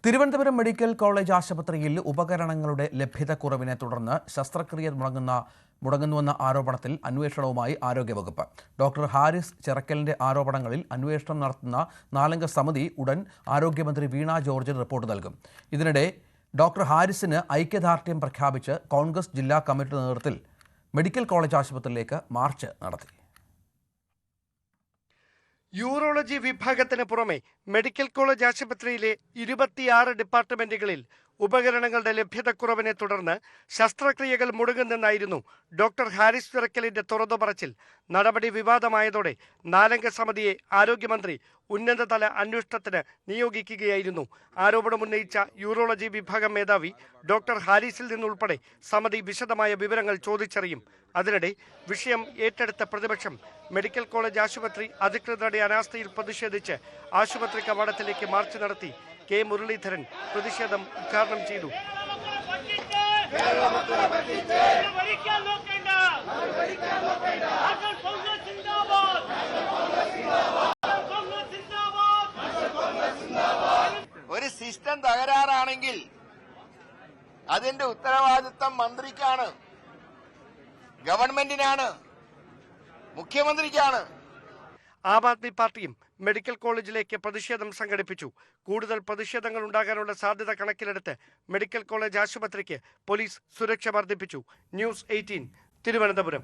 Thiruvananthapuram medical college ആശുപത്രിയിൽ ഉപകരണങ്ങളുടെ ലഭ്യതക്കുറവിനെ തുടർന്ന് ശസ്ത്രക്രിയ മുടങ്ങുന്നുവെന്ന ആരോപണത്തിൽ അന്വേഷണവുമായി ആരോഗ്യവകുപ്പ്. ഡോക്ടർ ഹാരിസ് ചിറക്കലിന്റെ ആരോപണങ്ങളിൽ അന്വേഷണം നടത്തുന്ന 4-അംഗ സമിതി ഉടൻ ആരോഗ്യമന്ത്രി വീണ ജോർജിന് റിപ്പോർട്ട് നൽകും. ഇതിനിടെ ഡോക്ടർ ഹാരിസിന് ഐക്യദാർഢ്യം പ്രഖ്യാപിച്ച് കോൺഗ്രസ് ജില്ലാ കമ്മിറ്റിയുടെ നേതൃത്വത്തിൽ മെഡിക്കൽ കോളേജ് ആശുപത്രിയിലേക്ക് മാർച്ച് നടത്തി. യൂറോളജി വിഭാഗത്തിന് പുറമെ മെഡിക്കൽ കോളേജ് ആശുപത്രിയിലെ 26 ഡിപ്പാർട്ട്മെന്റുകളിൽ ഉപകരണങ്ങളുടെ ലഭ്യതക്കുറവിനെ തുടർന്ന് ശസ്ത്രക്രിയകൾ മുടങ്ങുന്നെന്നായിരുന്നു ഡോക്ടർ ഹാരിസ് ചിറക്കലിന്റെ തുറന്നുപറച്ചിൽ. നടപടി വിവാദമായതോടെ 4-അംഗ സമിതിയെ ആരോഗ്യമന്ത്രി ഉന്നതതല അന്വേഷണത്തിന് നിയോഗിക്കുകയായിരുന്നു. ആരോപണമുന്നയിച്ച യൂറോളജി വിഭാഗം മേധാവി ഡോക്ടർ ഹാരിസിൽ നിന്നുൾപ്പെടെ സമിതി വിശദമായ വിവരങ്ങൾ ചോദിച്ചറിയും. അതിനിടെ വിഷയം ഏറ്റെടുത്ത പ്രതിപക്ഷം മെഡിക്കൽ കോളേജ് ആശുപത്രി അധികൃതരുടെ അനാസ്ഥയിൽ പ്രതിഷേധിച്ച് ആശുപത്രി കവാടത്തിലേക്ക് മാർച്ച് നടത്തി. കെ മുരളീധരൻ പ്രതിഷേധം ഉദ്ഘാടനം ചെയ്തു. ഒരു സിസ്റ്റം തകരാറാണെങ്കിൽ അതിന്റെ ഉത്തരവാദിത്തം മന്ത്രിക്കാണ്, ഗവൺമെന്റിനാണ്, മുഖ്യമന്ത്രിക്കാണ്. ആം ആദ്മി പാർട്ടിയും മെഡിക്കൽ കോളേജിലേക്ക് പ്രതിഷേധം സംഘടിപ്പിച്ചു. കൂടുതൽ പ്രതിഷേധങ്ങൾ ഉണ്ടാകാനുള്ള സാധ്യത കണക്കിലെടുത്ത് മെഡിക്കൽ കോളേജ് ആശുപത്രിക്ക് പോലീസ് സുരക്ഷ വർദ്ധിപ്പിച്ചു. ന്യൂസ് 18 തിരുവനന്തപുരം.